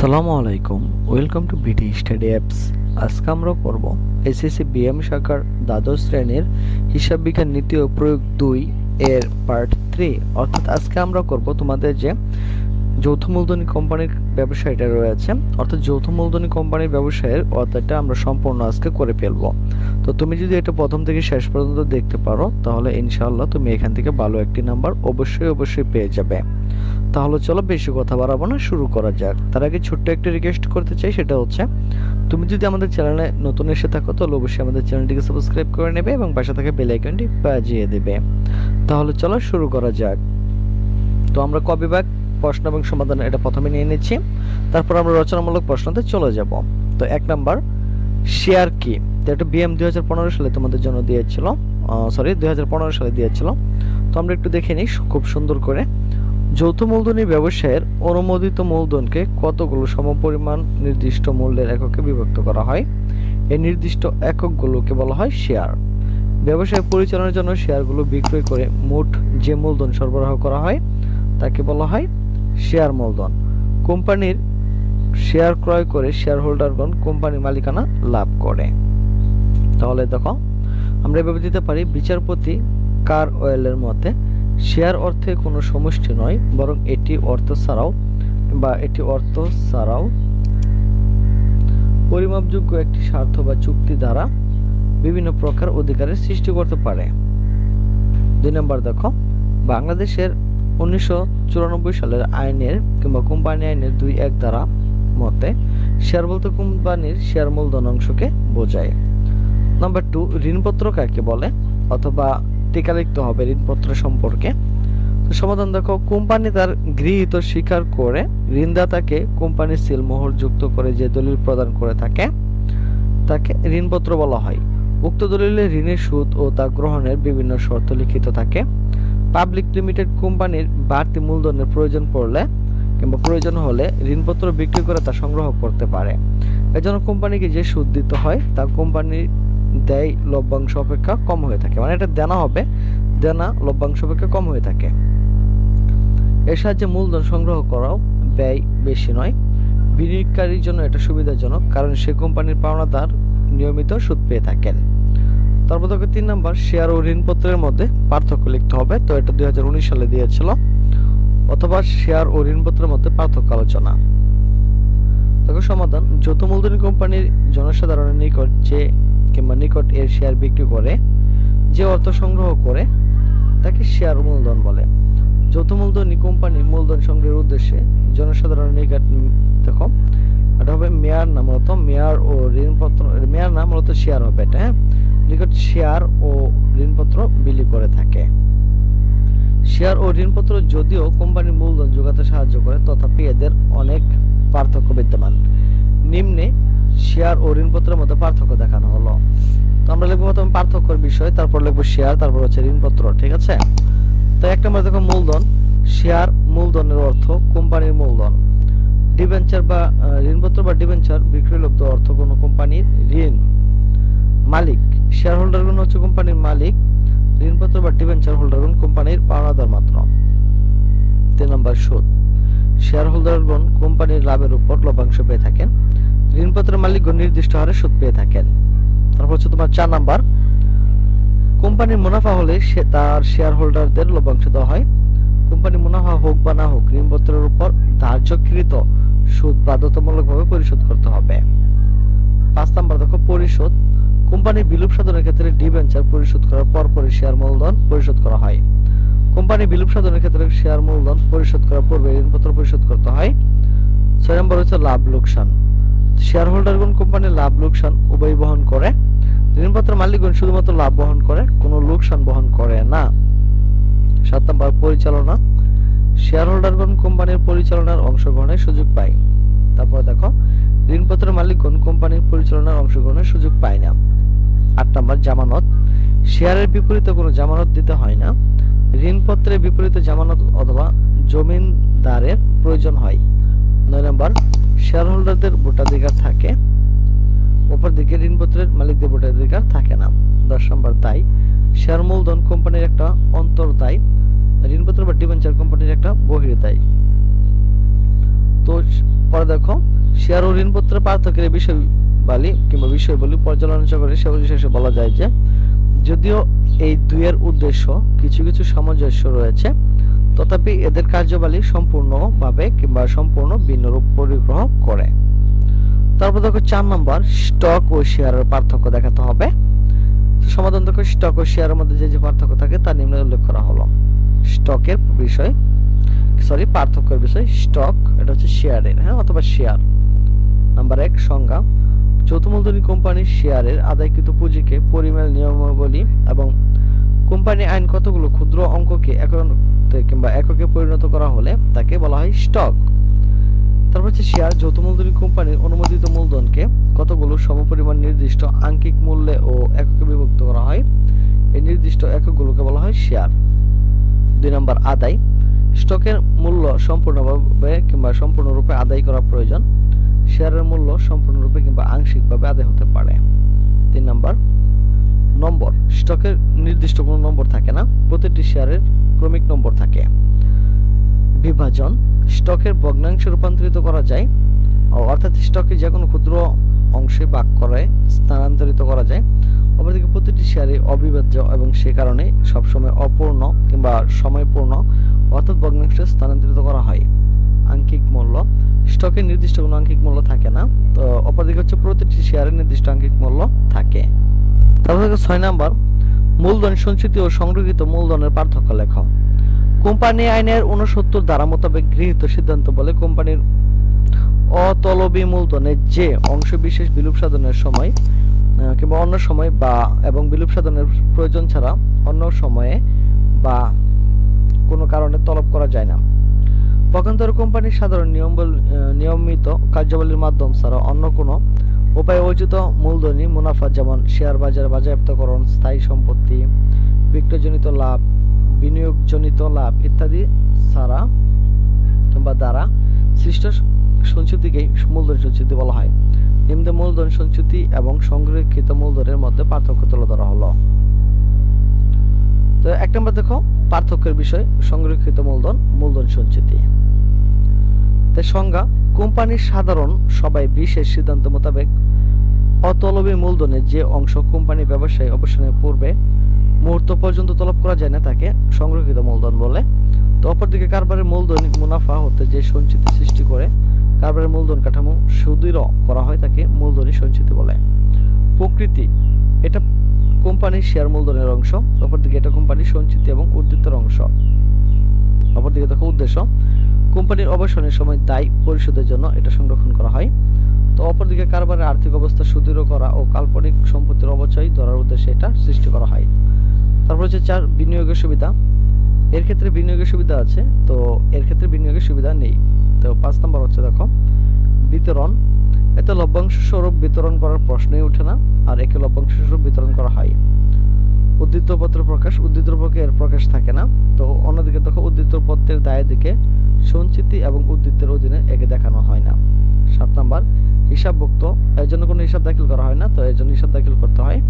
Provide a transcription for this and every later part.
আসসালামু আলাইকুম, welcome to BD study apps. আজকে আমরা করব এসএসসি বিএম শাখার দ্বাদশ শ্রেণীর হিসাব বিজ্ঞান নীতি ও প্রয়োগ 2 এর পার্ট 3। অর্থাৎ আজকে আমরা করব তোমাদের যে যৌথ মূলধনী কোম্পানির ব্যবসায়টা রয়েছে, অর্থাৎ যৌথ মূলধনী কোম্পানির ব্যবসায়ের অধ্যায়টা আমরা সম্পূর্ণ আজকে করে ফেলবো। তো তুমি যদি এটা প্রথম থেকে শেষ পর্যন্ত দেখতে পারো তাহলে ইনশাআল্লাহ তুমি এখান থেকে ভালো একটি নাম্বার অবশ্যই পেয়ে যাবে। তাহলে চলো বেশি কথা বাড়াবো না, শুরু করা যাক। তার আগে ছোট্ট একটা রিকোয়েস্ট করতে চাই, সেটা হচ্ছে তুমি যদি আমাদের চ্যানেলে নতুন এসে থাকো তাহলে অবশ্যই আমাদের চ্যানেলটিকে সাবস্ক্রাইব করে নেবে এবং পাশে থাকা বেল আইকনটি বাজিয়ে দেবে। তাহলে চলো শুরু করা যাক। তো আমরা ক বিভাগ প্রশ্ন এবং সমাধান এটা প্রথমে নিয়ে নিচ্ছি, তারপর আমরা রচনামূলক প্রশ্নতে চলে যাব। তো 1 নাম্বার, শেয়ার কি? তো এটা বিএম 2015 সালে তোমাদের জন্য দিয়েছিল, 2015 সালে দিয়েছিল। তো আমরা একটু দেখে নিই খুব সুন্দর করে। যৌথ মূলধনী ব্যবসায়ের অনুমোদিত মূলধনকে কতগুলো সমপরিমাণ নির্দিষ্ট মূল্যের এককে বিভক্ত করা হয়। এই নির্দিষ্ট এককগুলোকে বলা হয় শেয়ার। ব্যবসায় পরিচালনার জন্য শেয়ারগুলো বিক্রয় করে মোট যে মূলধন সরবরাহ করা হয় তাকে বলা হয় শেয়ার মূলধন। কোম্পানির শেয়ার ক্রয় করে শেয়ার হোল্ডারগণ কোম্পানির মালিকানা লাভ করে। তাহলে দেখো আমরা এভাবে দিতে পারি, বিচারপতি কারওয়েলের মতে শেয়ার অর্থে কোনো সমষ্টি নয়, বরং এটি অর্থ ছাড়াও পরিমাপযোগ্য একটি স্বার্থ বা চুক্তি দ্বারা বিভিন্ন প্রকার অধিকারের সৃষ্টি করতে পারে। 2 নম্বর দেখো, বাংলাদেশের 1994 সালের আইনের কিংবা কোম্পানি আইনের 2(1) ধারা মতে শেয়ার বলতে কোম্পানির শেয়ার মূলধন অংশকে বোঝায়। নাম্বার 2, ঋণপত্র কাকে বলে? অথবা টিকা লিখতে হবে ঋণপত্র সম্পর্কে। তো সমাধান দেখো, কোম্পানি তার গৃহীত স্বীকার করে ঋণদাতাকে কোম্পানির সিল মোহর যুক্ত করে যে দলিল প্রদান করে থাকে তাকে ঋণপত্র বলা হয়। উক্ত দলিলে ঋণের সুদ ও তা গ্রহণের বিভিন্ন শর্ত লিখিত থাকে। পাবলিক লিমিটেড কোম্পানির বাড়তি মূলধনের প্রয়োজন হলে ঋণপত্র বিক্রি করে তা সংগ্রহ করতে পারে। এজন্য কোম্পানিকে যে সুদ দিতে হয় তা কোম্পানির দেয় লভ্যাংশ অপেক্ষা কম হয়ে থাকে, মানে এটা দেনা লভ্যাংশ অপেক্ষা কম হয়ে থাকে। এর সাহায্যে মূলধন সংগ্রহ করাও ব্যয় বেশি নয়। বিনিয়োগকারীর জন্য এটা সুবিধাজনক, কারণ সে কোম্পানির পাওনাদার নিয়মিত সুদ পেয়ে থাকেন। তারপর দেখো 3 নাম্বার, শেয়ার ও ঋণপত্রের মধ্যে পার্থক্য লিখতে হবে। তো এটা 2019 সালে দিয়েছিল। অথবা শেয়ার ও ঋণপত্রের মধ্যে পার্থক্য আলোচনা। দেখো সমাধান, যৌথ মূলধনী কোম্পানির জনসাধারণের নিকট এর শেয়ার বিক্রি করে যে অর্থ সংগ্রহ করে তাকে শেয়ার মূলধন বলে। যৌথ মূলধনী কোম্পানির মূলধন সংগ্রহের উদ্দেশ্যে জনসাধারণের নিকট দেখো এটা হবে মেয়ার ও ঋণপত্র, মেয়ার না মূলত শেয়ার হবে এটা, নিকট শেয়ার ও ঋণপত্র বিলি করে থাকে। শেয়ার ও ঋণপত্র যদিও কোম্পানির মূলধন যোগাতে সাহায্য করে, তথাপি এদের অনেক পার্থক্য বিদ্যমান। নিম্নে শেয়ার ও ঋণপত্রের মধ্যে পার্থক্য দেখানো হলো। তো আমরা লিখবো প্রথমে পার্থক্যের বিষয়, তারপর লিখবো শেয়ার, তারপর হচ্ছে ঋণপত্র। ঠিক আছে? তো 1 নম্বর দেখো, মূলধন। শেয়ার মূলধনের অর্থ কোম্পানির মূলধন। ডিবেঞ্চার বা ঋণপত্র বা ডিবেঞ্চার বিক্রয়লব্ধ অর্থ কোনো কোম্পানির ঋণ। মালিক, শেয়ার হোল্ডারগণ হচ্ছে কোম্পানির মালিক। ঋণপত্র বা ডিবেঞ্চার হোল্ডারগণ কোম্পানির পাওনাদার মাত্র। 3 নম্বর, সুদ। শেয়ার হোল্ডারগণ কোম্পানির লাভের উপর লভ্যাংশ পেয়ে থাকেন। ঋণপত্রের মালিকগণ নির্দিষ্ট হারে সুদ পেয়ে থাকেন। তারপর হচ্ছে তোমার 4 নাম্বার, কোম্পানির মুনাফা হলে তার শেয়ার হোল্ডারদের লভ্যাংশ দেওয়া হয়। কোম্পানির মুনাফা হোক বা না হোক ঋণপত্রের উপর ধার্যকৃত সুদ বাধ্যতামূলকভাবে পরিশোধ করতে হবে। 5 নাম্বার দেখো, পরিশোধ। কোম্পানির বিলুপ সাধনের ক্ষেত্রে ডিবেঞ্চার পরিশোধ করার পরপরই শেয়ার মূলধন পরিশোধ করা হয়। কোম্পানি বিলুপ সাধনের ক্ষেত্রে শেয়ার মূলধন পরিশোধ করার পূর্বে ঋণপত্র পরিশোধ করতে হয়। 6 নম্বর হচ্ছে লাভ লোকসান। শেয়ার হোল্ডারগণ কোম্পানির লাভ লোকসান উভয় বহন করে। ঋণপত্রের মালিকগণ শুধুমাত্র লাভ বহন করে, কোনো লোকসান বহন করে না। 7 নম্বর, পরিচালনা। শেয়ার হোল্ডারগণ কোম্পানির পরিচালনার অংশগ্রহণের সুযোগ পায়। তারপর দেখো, ঋণপত্রের মালিকগণ কোম্পানির পরিচালনার অংশগ্রহণের সুযোগ পায় না। 8 নম্বর, জামানত। শেয়ারের বিপরীতে কোনো জামানত দিতে হয় না। ঋণপত্রের বিপরীতে জামানত অথবা জমিনদারের প্রয়োজন হয়। 9 নম্বর, শেয়ার হোল্ডারদের ভোটাধিকার থাকে, অপরদিকে ঋণপত্রের মালিকদের ভোটাধিকার থাকে না। 10 নম্বর, দায়। শেয়ার মূলধন কোম্পানির একটা অন্তর্দায়, ঋণপত্র বা ডিবেঞ্চার কোম্পানির একটা বহির্দায়। তো পরে দেখো শেয়ার ও ঋণপত্রের পার্থক্যের বিষয়বলী পর্যালোচনা করে সর্বশেষে বলা যায় যে যদিও এই দুইয়ের উদ্দেশ্য কিছু কিছু সামঞ্জস্য রয়েছে, তথাপি এদের কার্যাবলী সম্পূর্ণভাবে কিংবা সম্পূর্ণ ভিন্ন রূপ পরিগ্রহ করে। তারপর দেখো 4 নম্বর স্টক ও শেয়ারের পার্থক্য দেখাতে হবে। সমাধান দেখো স্টক ও শেয়ারের মধ্যে যে পার্থক্য থাকে তা নিম্নে উল্লেখ করা হলো। পার্থক্যের বিষয় স্টক, এটা হচ্ছে শেয়ারের, অথবা শেয়ার। নাম্বার 1 সংজ্ঞা। যৌথ মূলধনী কোম্পানির শেয়ারের আদায়কৃত পুঁজিকে পরিমেয় নিয়মাবলী এবং কোম্পানি আইন কতগুলো ক্ষুদ্র অঙ্ককে এককে পরিণত করা হলে তাকে বলা হয় স্টক। তারপর হচ্ছে শেয়ার। যৌথ মূলধনী কোম্পানির অনুমোদিত মূলধনকে কতগুলো সমপরিমাণ নির্দিষ্ট আঙ্কিক মূল্যে ও এককে বিভক্ত করা হয়, এই নির্দিষ্ট এককগুলোকে বলা হয় শেয়ার। 2 নম্বর আদায়। স্টকের মূল্য সম্পূর্ণভাবে কিংবা সম্পূর্ণরূপে আদায় করা প্রয়োজন, শেয়ারের মূল্য সম্পূর্ণরূপে কিংবা আংশিকভাবে আদায় হতে পারে। 3 নম্বর নম্বর। স্টকের নির্দিষ্ট কোনো নম্বর থাকে না, প্রতিটি শেয়ারের ক্রমিক নম্বর থাকে। বিভাজন। স্টকের ভগ্নাংশে রূপান্তরিত করা যায়, অর্থাৎ স্টকে যে কোনো ক্ষুদ্র অংশে ভাগ করে স্থানান্তরিত করা যায়। অপরদিকে প্রতিটি শেয়ারে অবিভাজ্য এবং সে কারণে সবসময় অপূর্ণ কিংবা সময়পূর্ণ অর্থাৎ ভগ্নাংশে স্থানান্তরিত করা হয়। আঙ্কিক মূল্য। স্টকের নির্দিষ্ট কোনো আঙ্কিক মূল্য থাকে না, তো অপরদিকে হচ্ছে প্রতিটি শেয়ারের নির্দিষ্ট আঙ্কিক মূল্য থাকে। তারপর 6 নম্বর মূলধন সঞ্চিত ও সংরক্ষিত মূলধনের পার্থক্য লেখ। কোম্পানি আইনের 69 ধারা মোতাবেক গৃহীত সিদ্ধান্ত বলে কোম্পানির অতলবী মূলধনের যে অংশ বিশেষ বিলুপ সাধনের সময় কিংবা অন্য সময় এবং বিলুপ সাধনের প্রয়োজন ছাড়া অন্য সময়ে বা কোনো কারণে তলব করা যায় না। পক্ষান্তরে কোম্পানির সাধারণ নিয়মিত কার্যাবলীর মাধ্যম ছাড়া অন্য কোনো উপায়ে অর্জিত মূলধনী মুনাফা, যেমন শেয়ার বাজার বাজেয়াপ্তকরণ, স্থায়ী সম্পত্তি, বিক্রয়জনিত লাভ, বিনিয়োগজনিত লাভ ইত্যাদি ছাড়া বা দ্বারা সৃষ্ট সঞ্চিতিকেই মূলধন সঞ্চিতি বলা হয়। নিম্নে মূলধন সঞ্চিতি এবং সংরক্ষিত মূলধনের মধ্যে পার্থক্য তুলে ধরা হলো। তো 1 নম্বর দেখো পার্থক্যের বিষয় সংরক্ষিত মূলধন সঞ্চিতি। তাই সংজ্ঞা। কোম্পানির সাধারণ সভায় বিশেষ সিদ্ধান্ত মোতাবেক অতলবী মূলধনের যে অংশ কোম্পানি ব্যবসায় অবসানের পূর্বে মুহূর্ত পর্যন্ত তলব করা যায় না তাকে সংরক্ষিত মূলধন বলে। তো অপরদিকে কারবারের মূলধন মুনাফা হতে যে সঞ্চিতি সৃষ্টি করে কারবারের মূলধন কাঠামো সুদৃঢ় করা হয় তাকে মূলধনী সঞ্চিতি বলে। প্রকৃতি। এটা কোম্পানির শেয়ার মূলধনের অংশ, অপরদিকে এটা কোম্পানির সঞ্চিতি এবং উদ্বৃত্তের অংশ। অপরদিকে দেখো উদ্দেশ্য। কোম্পানির অবসানের সময় দায় পরিশোধের জন্য এটা সংরক্ষণ করা হয়। তো অপরদিকে কারবারের আর্থিক অবস্থা সুদৃঢ় করা ও কাল্পনিক সম্পত্তির অবচয় ধরার উদ্দেশ্যে এটা সৃষ্টি করা হয়। তারপর হচ্ছে 4 বিনিয়োগের সুবিধা। এর ক্ষেত্রে বিনিয়োগের সুবিধা আছে, তো এর ক্ষেত্রে বিনিয়োগের সুবিধা নেই। তো 5 নম্বর হচ্ছে দেখো বিতরণ। এতে লভ্যাংশ স্বরূপ বিতরণ করার প্রশ্নই ওঠে না, আর একে লভ্যাংশ স্বরূপ বিতরণ করা হয়। উদ্ধৃতপত্র প্রকাশ। উদ্ধৃতপত্রে এর প্রকাশ থাকে না। তো অন্যদিকে দেখো উদ্ধৃতপত্রের দায়ের দিকে সঞ্চিতি এবং উদ্ধৃতের অধীনে একে দেখানো হয় না। 7 নম্বর হিসাবভুক্ত। এর জন্য কোনো হিসাব দাখিল করা হয় না, তো এর জন্য হিসাব দাখিল করতে হয়।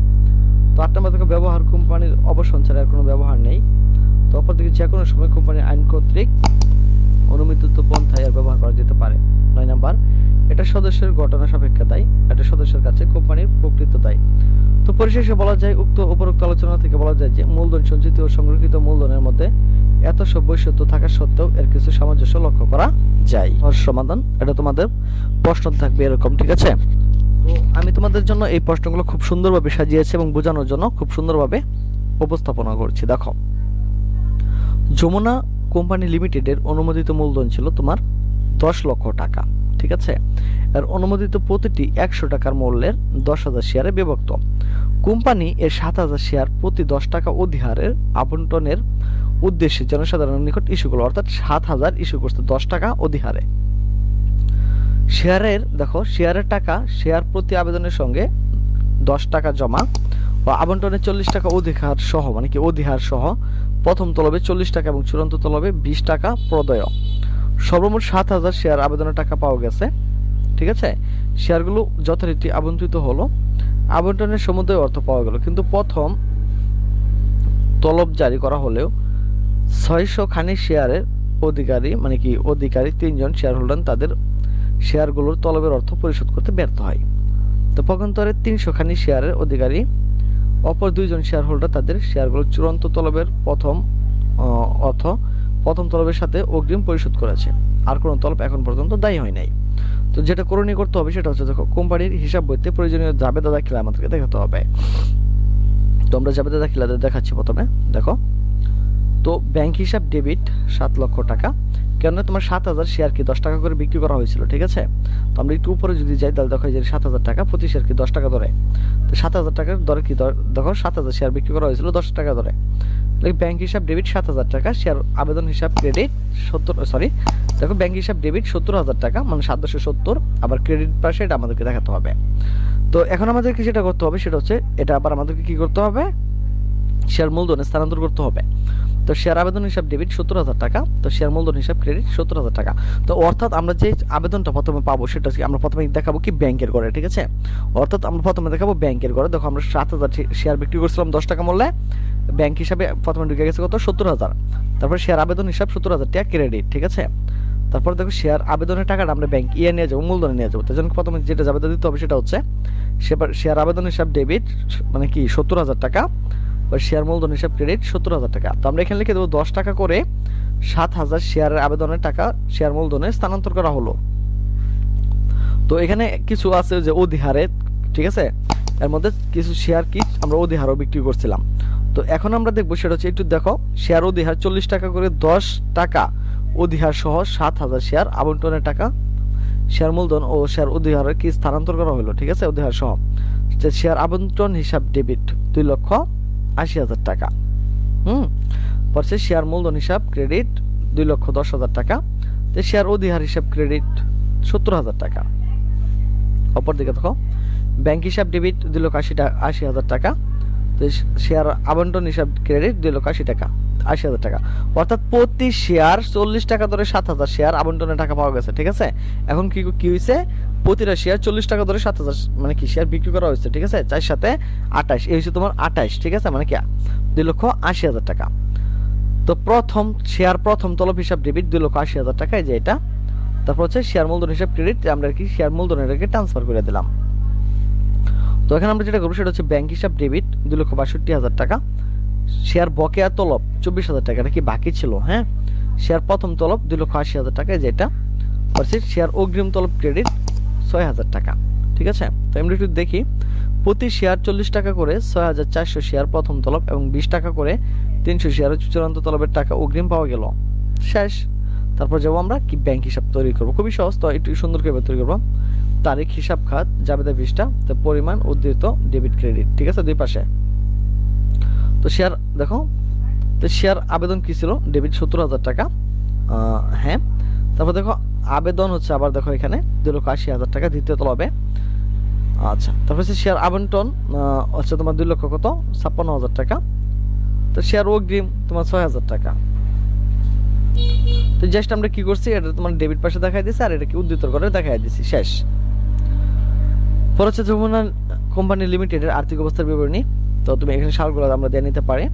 তো 8 নম্বর দেখো ব্যবহার। কোম্পানির অবসান ছাড়া এর কোনো ব্যবহার নেই। তো অপরদিকে যে কোনো সময় কোম্পানির আইন কর্তৃক অনুমোদিত পন্থায় এর ব্যবহার করা যেতে পারে। 9 নম্বর এটা সদস্যের ঘটনা সাপেক্ষে দায়, এটা সদস্যের কাছে কোম্পানির প্রকৃত দায়। তো পরিশেষে বলা যায় উপরোক্ত আলোচনা থেকে বলা যায় যে মূলধন সঞ্চিত ও সংরক্ষিত মূলধনের মধ্যে এত সব বৈশিষ্ট্য থাকা সত্ত্বেও এর কিছু সামঞ্জস্য লক্ষ্য করা যায়। সমাধান এটা তোমাদের প্রশ্ন থাকবে এরকম, ঠিক আছে? তো আমি তোমাদের জন্য এই প্রশ্নগুলো খুব সুন্দরভাবে সাজিয়েছি এবং বোঝানোর জন্য খুব সুন্দরভাবে উপস্থাপনা করছি। দেখো, যমুনা কোম্পানি লিমিটেডের অনুমোদিত মূলধন ছিল তোমার 10 লক্ষ টাকা, ঠিক আছে? আর অনুমোদিত প্রতিটি 100 টাকার মূল্যের 10,000 শেয়ারে বিভক্ত। কোম্পানি এর 7,000 শেয়ার প্রতি 10 টাকা অধিহারের আবন্টনের উদ্দেশ্যে জনসাধারণের নিকট ইস্যু করলো, অর্থাৎ 7,000 ইস্যু করতে 10 টাকা অধিহারে। শেয়ারের টাকা শেয়ার প্রতি আবেদনের সঙ্গে 10 টাকা জমা ও আবন্টনের 40 টাকা অধিহার সহ, মানে কি অধিহার সহ প্রথম তলবে 40 টাকা এবং চূড়ান্ত তলবে 20 টাকা প্রদেয়। সর্বমোট 7,000 শেয়ার আবেদনের টাকা পাওয়া গেছে, ঠিক আছে? শেয়ারগুলো যথারীতি আবন্টিত হলো, আবন্টনের সমুদয় অর্থ পাওয়া গেল, কিন্তু প্রথম তলব জারি করা হলেও 600 খানি শেয়ারের অধিকারী 3 জন শেয়ার হোল্ডার তাদের শেয়ারগুলোর তলবের অর্থ পরিশোধ করতে ব্যর্থ হয়। তো পক্ষান্তরে 300 খানি শেয়ারের অধিকারী অপর 2 জন শেয়ার হোল্ডার তাদের শেয়ারগুলো চূড়ান্ত তলবের প্রথম তলবের সাথে অগ্রিম পরিশোধ করেছে, আর কোনো তলব এখন পর্যন্ত দায়ী হয় নাই। তো যেটা করণীয় করতে হবে সেটা হচ্ছে, দেখো কোম্পানির হিসাব বইতে প্রয়োজনীয় জাবেদা দাখিলা আমাদেরকে দেখাতে হবে। তো আমরা জাবেদা দাখিলা দেখাচ্ছি প্রথমে। দেখো, তো ব্যাংক হিসাব ডেবিট 7 লক্ষ টাকা, কেন তোমার 7000 শেয়ার কি 10 টাকা করে বিক্রি করা হয়েছিল, ঠিক আছে। তো আমরা একটু উপরে যদি যাই তাহলে দেখো যে 7000 টাকা, প্রতি শেয়ার কি 10 টাকা দরে। তো 7000 টাকার দরে কি দেখো 7000 শেয়ার বিক্রি করা হয়েছিল 10 টাকা দরে। ব্যাংক হিসাব ডেবিট 7000 টাকা, শেয়ার আবেদন হিসাব ক্রেডিট দেখো ব্যাংক হিসাব ডেবিট 70000 টাকা, মানে 770, আবার ক্রেডিট পাশে এটা আমাদেরকে দেখাতে হবে। তো এখন আমাদেরকে যেটা করতে হবে সেটা হচ্ছে, এটা আবার আমাদেরকে কি করতে হবে, শেয়ার মূলধনে স্থানান্তর করতে হবে। তো শেয়ার আবেদন হিসাব ডেবিট 70000 টাকা, তো শেয়ার মূলধন হিসাব ক্রেডিট 70000 টাকা। তো অর্থাৎ আমরা যে আবেদনটা প্রথমে পাবো সেটা আমরা প্রথমে দেখাবো কি ব্যাংকের ঘরে, ঠিক আছে। অর্থাৎ আমরা প্রথমে দেখাবো ব্যাংকের ঘরে। দেখো আমরা 7000 শেয়ার বিক্রি করছিলাম 10 টাকা মূল্যে, ব্যাংক হিসাবে প্রথমে ঢুকে গেছে কত 70000, তারপর শেয়ার আবেদন হিসাব 70000 টাকা ক্রেডিট, ঠিক আছে। তারপর দেখো শেয়ার আবেদনের টাকাটা আমরা ব্যাংক নিয়ে যাবো, মূলধনে নিয়ে যাবো। তাই জন্য প্রথমে যেটা আবেদন দিতে হবে সেটা হচ্ছে শেয়ার আবেদন হিসাব ডেবিট মানে কি 70000 টাকা, শেয়ার মূলধন হিসাব ক্রেডিট 70000 টাকা। তো আমরা এখানে লিখে দেবো 10 টাকা করে 7000 শেয়ারের আবেদনের টাকা শেয়ার মূলধনে স্থানান্তর করা হলো। তো এখানে কিছু আছে যে অধিহারে, ঠিক আছে, এর মধ্যে কিছু শেয়ার কি আমরা অধিহারও বিক্রি করছিলাম। তো এখন আমরা দেখবো সেটা হচ্ছে, একটু দেখো শেয়ার অধিহার 40 টাকা করে 10 টাকা অধিহার সহ 7000 শেয়ার আবন্টনের টাকা শেয়ার মূলধন ও শেয়ার অধিহারে কি স্থানান্তর করা হলো, ঠিক আছে, অধিহার সহ। শেয়ার আবন্টন হিসাব ডেবিট 2,80,000 টাকা। পরে শেয়ার মূলধন হিসাব ক্রেডিট 2,10,000 টাকা। শেয়ার অধিহার হিসাব ক্রেডিট 70,000 টাকা। অপরদিকে দেখো ব্যাংক হিসাব ডেবিট 2,80,000 টাকা, শেয়ার আবন্টন হিসাব ক্রেডিট 2,80,000 টাকা, 80,000 টাকা। অর্থাৎ প্রতি শেয়ার 40 টাকা ধরে 7000 শেয়ার আবন্টনের টাকা পাওয়া গেছে, ঠিক আছে। এখন কি হয়েছে, প্রতিটা শেয়ার 40 টাকা ধরে 7000 মানে কি শেয়ার বিক্রি করা হয়েছে, ঠিক আছে। 4 সাথে 28, এই হচ্ছে তোমার 28, ঠিক আছে, মানে কি 2,80,000 টাকা। তো প্রথম তলব হিসাব ডেবিট 2,80,000 টাকা, এই যে এটা। তারপর হচ্ছে শেয়ার মূলধন হিসাব ক্রেডিট, আমরা কি শেয়ার মূলধনেরকে ট্রান্সফার করে দিলাম। তো এখানে আমরা যেটা করবো সেটা হচ্ছে ব্যাংক হিসাব ডেবিট 2,62,000 টাকা, শেয়ার বকেয়া তলব 24,000 টাকা, এটা কি বাকি ছিল, হ্যাঁ। শেয়ার প্রথম তলব 2,80,000 টাকা, যেটা শেয়ার অগ্রিম তলব ক্রেডিট 6,000 টাকা, ঠিক আছে। তো আমরা একটু দেখি, প্রতি শেয়ার 40 টাকা করে 6,400 শেয়ার প্রথম তলব এবং 20 টাকা করে 300 শেয়ারের চূড়ান্ত তলবের টাকা অগ্রিম পাওয়া গেল, শেষ। তারপর যাবো আমরা কি ব্যাংক হিসাব তৈরি করবো, খুবই সহজ। তো একটু সুন্দর করে তৈরি করবো, তারিখ, হিসাব খাত, জাবেদা পৃষ্ঠা, তো পরিমাণ, উদ্ধৃত, ডেবিট ক্রেডিট, ঠিক আছে, দুই পাশে। তো শেয়ার দেখো, তো শেয়ার আবেদন কি ছিল, ডেবিট 70,000 টাকা, হ্যাঁ। তারপর দেখো আবেদন হচ্ছে আবার দেখো এখানে 2,80,000 টাকা দ্বিতীয় তলবে, আচ্ছা। তারপর হচ্ছে শেয়ার আবন্টন হচ্ছে তোমার 2,56,000 টাকা। তো শেয়ার অগ্রিম তোমার 6,000 টাকা। তো জাস্ট আমরা কি করছি, এটা তোমার ডেবিট পাশে দেখাই দিছি, আর এটা কি উদ্ধৃত করে দেখাই দিছি, শেষ। পরে হচ্ছে যমুনা কোম্পানি লিমিটেডের আর্থিক অবস্থার বিবরণী। তো তুমি এখানে সালগুলো আমরা দিয়ে নিতে পারি।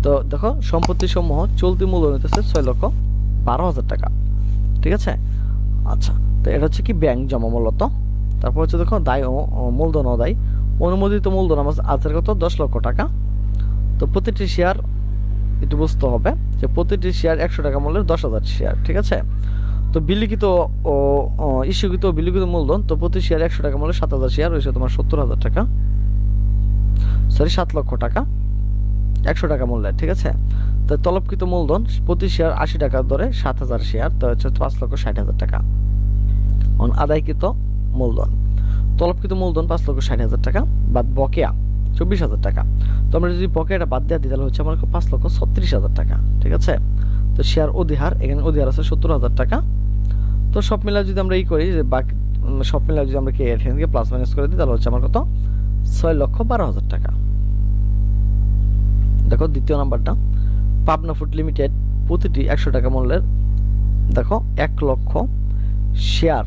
তো দেখো সম্পত্তি সমূহ চলতি মূলধন হইতেছে 6,12,000 টাকা, ঠিক আছে, আচ্ছা। তো এটা হচ্ছে কি ব্যাংক জমা মূলত। তারপর হচ্ছে দেখো দায় ও মূলধন অদায়, অনুমোদিত মূলধন আছে কত 10 লক্ষ টাকা। তো প্রতিটি শেয়ার একটু বুঝতে হবে যে প্রতিটি শেয়ার 100 টাকা মূল্যের 10,000 শেয়ার, ঠিক আছে। তো বিলিখিত ও ইস্যুকৃত বিলিখিত মূলধন, তো প্রতি শেয়ার 100 টাকা মূল্যের 7,000 শেয়ার হয়েছে তোমার 70,000 টাকা, সরি 7 লক্ষ টাকা 100 টাকা মূল্যের, ঠিক আছে। তো তলবকৃত মূলধন প্রতি শেয়ার 80 টাকা ধরে 7,000 শেয়ার, তো হচ্ছে 5,60,000 টাকা। আদায়কৃত মূলধন, তলবকৃত মূলধন 5,60,000 টাকা, বাদ বকেয়া 24,000 টাকা। তো আমরা যদি বকেয়াটা বাদ দেওয়া দিই তাহলে হচ্ছে আমার 5,36,000 টাকা, ঠিক আছে। তো শেয়ার অধিহার, এখানে অধিহার আছে 70,000 টাকা। তো সব মিলা যদি আমরা করি যে বাকি সব মিলা যদি আমরা এখান থেকে প্লাস মাইনাস করে দিই তাহলে হচ্ছে আমার কত 6,12,000 টাকা। দেখো দ্বিতীয় নাম্বারটা, পাবনা ফুড লিমিটেড প্রতিটি 100 টাকা মূল্যের দেখো 1 লক্ষ শেয়ার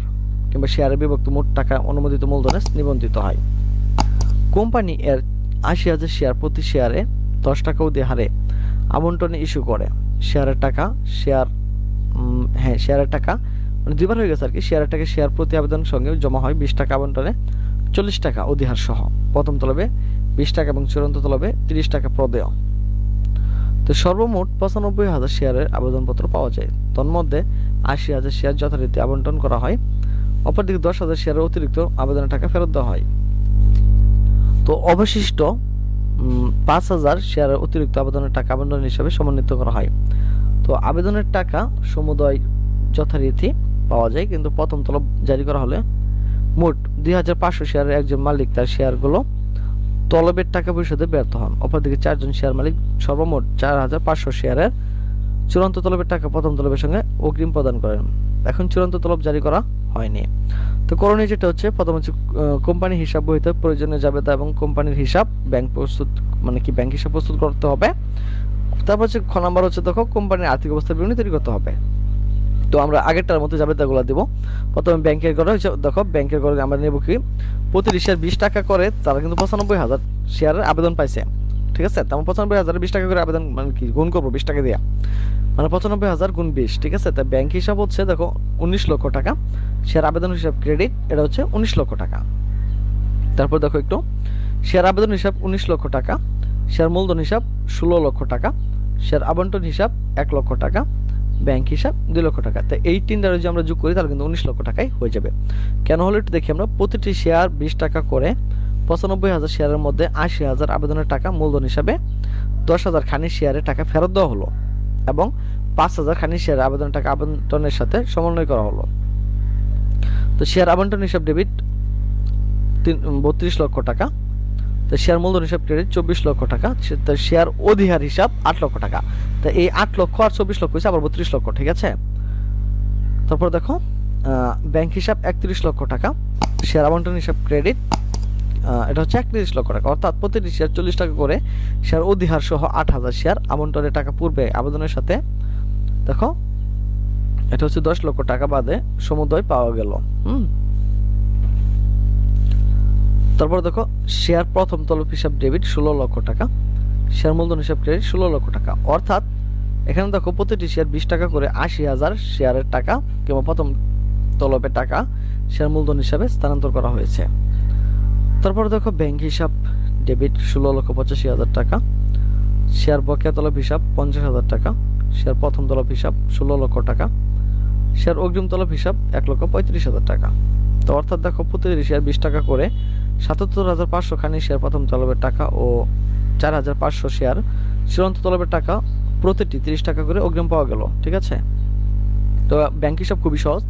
কিংবা শেয়ারে বিভক্ত মোট টাকা অনুমোদিত মূলধনে নিবন্ধিত হয়। কোম্পানি এর 80,000 শেয়ার প্রতি শেয়ারে 10 টাকা হারে আবন্টনে ইস্যু করে। শেয়ারের টাকা মানে দুইবার হয়ে গেছে আর কি। শেয়ারের টাকা শেয়ার প্রতি আবেদনের সঙ্গে জমা হয় 20 টাকা আবন্টনে 40 টাকা অধিহার সহ, প্রথম তলবে 20 টাকা এবং চূড়ান্ত তলবে 30 টাকা প্রদেয়। তো সর্বমোট 95,000 শেয়ারের আবেদনপত্র পাওয়া যায়। তন্মধ্যে 80,000 শেয়ার যথারীতি আবন্টন করা হয়, অপরদিকে 10,000 শেয়ারের অতিরিক্ত আবেদনের টাকা ফেরত দেওয়া হয়। তো অবশিষ্ট 5,000 শেয়ারের অতিরিক্ত আবেদনের টাকা আবন্টন হিসাবে সমন্বিত করা হয়। তো আবেদনের টাকা সমুদয় যথারীতি পাওয়া যায়, কিন্তু প্রথম তলব জারি করা হলে মোট 2,500 শেয়ারের একজন মালিক তার শেয়ারগুলো তলবের টাকা পরিশোধে ব্যর্থ হন। অপরদিকে 4 জন শেয়ার মালিক সর্বমোট 4,500 শেয়ারের চূড়ান্ত তলবের টাকা প্রথম তলবের সঙ্গে অগ্রিম প্রদান করেন। এখন চূড়ান্ত তলব জারি করা হয়নি। তো করণীয় যেটা হচ্ছে, প্রথম হচ্ছে কোম্পানি হিসাব বহিতে প্রয়োজনীয় জাবেদা এবং কোম্পানির হিসাব ব্যাংক প্রস্তুত, মানে কি ব্যাংক হিসাব প্রস্তুত করতে হবে। তারপর হচ্ছে খ নাম্বার হচ্ছে দেখো কোম্পানির আর্থিক অবস্থার বিবরণী তৈরি করতে হবে। তো আমরা আগেরটার মতো জাবেদাগুলো দেব। প্রথমে ব্যাংকের ঘরে হচ্ছে দেখো, ব্যাংকের ঘরে আমরা নেব কি, প্রতি শেয়ার 20 টাকা করে, তারা কিন্তু 95,000 শেয়ারের আবেদন পাইছে, ঠিক আছে। তেমন 95,000 20 টাকা করে আবেদন মানে কি গুণ করবো 20 টাকা দিয়া, মানে 95,000 গুণ 20, ঠিক আছে। তা ব্যাংক হিসাব হচ্ছে দেখো 19 লক্ষ টাকা, শেয়ার আবেদন হিসাব ক্রেডিট এটা হচ্ছে 19 লক্ষ টাকা। তারপর দেখো একটু, শেয়ার আবেদন হিসাব 19 লক্ষ টাকা, শেয়ার মূলধন হিসাব 16 লক্ষ টাকা, শেয়ার আবন্টন হিসাব 1 লক্ষ টাকা, ব্যাংক হিসাব 2 লক্ষ টাকা। তাই এই তিনটা যদি আমরা যোগ করি তাহলে কিন্তু 19 লক্ষ টাকাই হয়ে যাবে। কেন হলো একটু দেখি আমরা, প্রতিটি শেয়ার 20 টাকা করে 95,000 শেয়ারের মধ্যে 80,000 আবেদনের টাকা মূলধন হিসাবে 10,000 খানি শেয়ারের টাকা ফেরত দেওয়া হলো এবং 5,000 খানি শেয়ারের আবেদনের টাকা আবন্টনের সাথে সমন্বয় করা হলো। তো শেয়ার আবন্টন হিসাব ডেবিট 32 লক্ষ টাকা, তো শেয়ার মূলধন হিসাব ক্রেডিট 24 লক্ষ টাকা, তো শেয়ার অধিহার হিসাব 8 লক্ষ টাকা। তো এই 8 লক্ষ আর 24 লক্ষ হচ্ছে আবার 32 লক্ষ, ঠিক আছে। তারপর দেখো ব্যাংক হিসাব 31 লক্ষ টাকা, শেয়ার আবন্টন হিসাব ক্রেডিট এটা হচ্ছে 31 লক্ষ টাকা, অর্থাৎ প্রতিটি শেয়ার 40 টাকা করে শেয়ার অধিহার সহ 8,000 শেয়ার আবন্টনের টাকা পূর্বে আবেদনের সাথে দেখো এটা হচ্ছে 10 লক্ষ টাকা বাদে সমুদয় পাওয়া গেল। তারপর দেখো শেয়ার প্রথম তলব হিসাব ডেবিট 16 লক্ষ টাকা, শেয়ার মূলধন হিসাব ক্রেডিট 16 লক্ষ টাকা, অর্থাৎ এখানে দেখো প্রতিটি শেয়ার 20 টাকা করে 80,000 শেয়ারের টাকা কিংবা প্রথম তলবের টাকা শেয়ার মূলধন হিসাবে স্থানান্তর করা হয়েছে। তারপর দেখো ব্যাংক হিসাব ডেবিট 16,85,000 টাকা, শেয়ার বকেয়া তলব হিসাব 50,000 টাকা, শেয়ার প্রথম তলব হিসাব 16 লক্ষ টাকা, শেয়ার অগ্রিম তলব হিসাব 1,35,000 টাকা। তো অর্থাৎ দেখো প্রতিটি শেয়ার 20 টাকা করে 77,500 খানি শেয়ার প্রথম তলবের টাকা ও 4,500 শেয়ার চূড়ান্ত তলবের টাকা প্রতিটি 30 টাকা করে অগ্রিম পাওয়া গেল, ঠিক আছে। তো ব্যাংক হিসাব খুবই সহজ।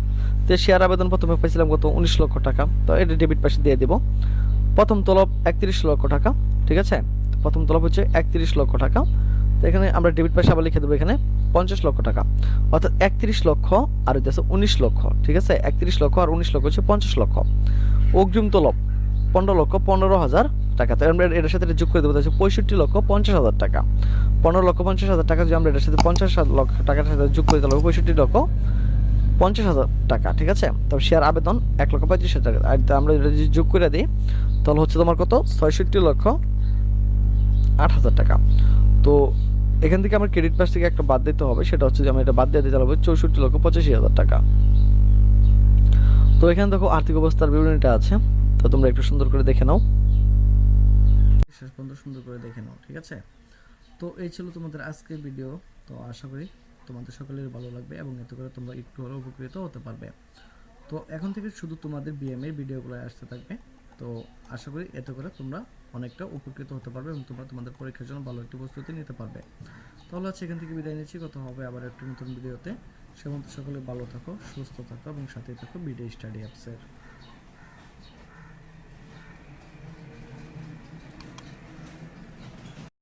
তো শেয়ার আবেদন প্রথমে পাইছিলাম কত 19 লক্ষ টাকা, তো এটা ডেবিট পাশে দিয়ে দেব। প্রথম তলব 31 লক্ষ টাকা, ঠিক আছে। প্রথম তলব হচ্ছে 31 লক্ষ টাকা, তো এখানে আমরা ডেবিট পাশে আবার লিখে দেবো এখানে 50 লক্ষ টাকা, অর্থাৎ 31 লক্ষ আর হচ্ছে 19 লক্ষ, ঠিক আছে। 31 লক্ষ আর 19 লক্ষ হচ্ছে 50 লক্ষ। অগ্রিম তলব 15,15,000 টাকা, তাই আমরা এটার সাথে যোগ করে দেবো, তাহলে 65,50,000 টাকা। 15,50,000 টাকা যদি আমরা এটার সাথে 50 লক্ষ টাকার সাথে যোগ করে তাহলে 65,50,000 টাকা, ঠিক আছে। তবে শেয়ার আবেদন 1,35,000 টাকা, আর আমরা এটা যদি যোগ করে দিই তাহলে হচ্ছে তোমার কত 66,08,000 টাকা। তো এখান থেকে আমার ক্রেডিট পাস থেকে একটা বাদ দিতে হবে, সেটা হচ্ছে যে আমি এটা বাদ দিয়ে দিতে হবে 64,85,000 টাকা। তো এখানে দেখো আর্থিক অবস্থার বিবরণীটা আছে, তো তোমরা একটু সুন্দর করে দেখে নাও, শেষ পর্যন্ত সুন্দর করে দেখে নাও, ঠিক আছে। তো এই ছিল তোমাদের আজকের ভিডিও। তো আশা করি তোমাদের সকলের ভালো লাগবে এবং এতে করে তোমরা একটু হলেও উপকৃত হতে পারবে। তো এখন থেকে শুধু তোমাদের বিএমএ ভিডিওগুলো আসতে থাকবে। তো আশা করি এতে করে তোমরা অনেকটা উপকৃত হতে পারবে এবং তোমরা তোমাদের পরীক্ষার জন্য ভালো একটি প্রস্তুতি নিতে পারবে। তাহলে হচ্ছে এখান থেকে বিদায় নিচ্ছি, কথা হবে আবার একটু নতুন ভিডিওতে। সে পর্যন্ত সকলে ভালো থাকো, সুস্থ থাকো এবং সাথে থাকো বিডি স্টাডি অ্যাপসের।